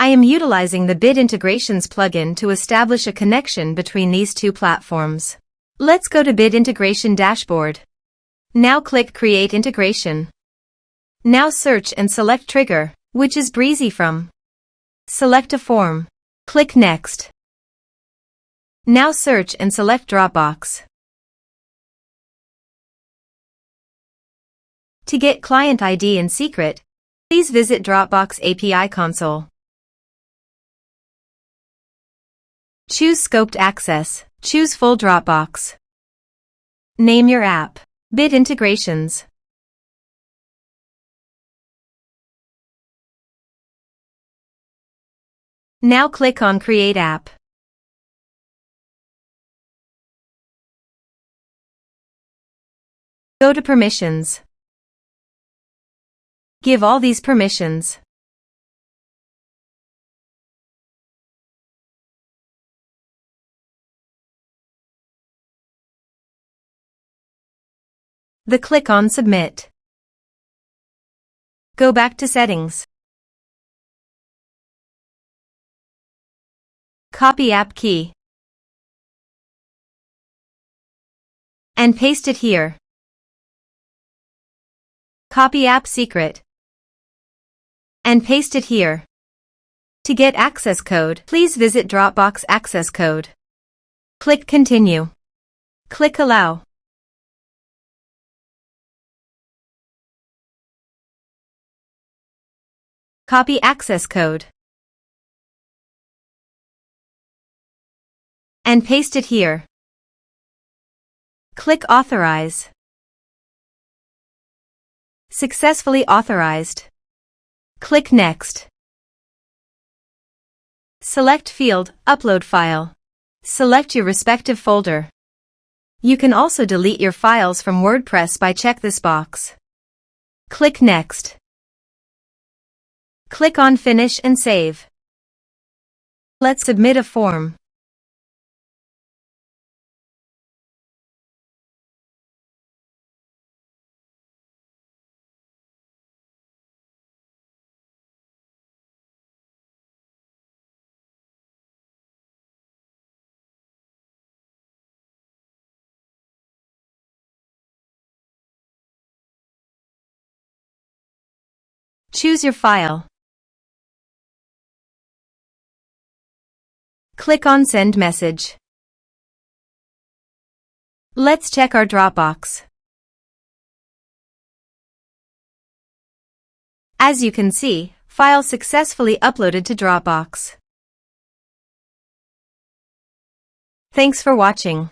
I am utilizing the Bit Integrations plugin to establish a connection between these two platforms. Let's go to Bit Integration Dashboard. Now click Create Integration. Now search and select Trigger, which is Breezy from. Select a form. Click Next. Now search and select Dropbox. To get client ID and secret, please visit Dropbox API Console. Choose Scoped Access. Choose Full Dropbox. Name your app. Bit Integrations. Now click on Create App. Go to Permissions. Give all these permissions. Click on Submit. Go back to Settings. Copy app key. And paste it here. Copy app secret. And paste it here. To get access code, please visit Dropbox Access Code. Click Continue. Click Allow. Copy access code. And paste it here. Click Authorize. Successfully authorized. Click Next. Select field, Upload file. Select your respective folder. You can also delete your files from WordPress by check this box. Click Next. Click on Finish and Save. Let's submit a form. Choose your file. Click on Send Message. Let's check our Dropbox. As you can see, file successfully uploaded to Dropbox. Thanks for watching.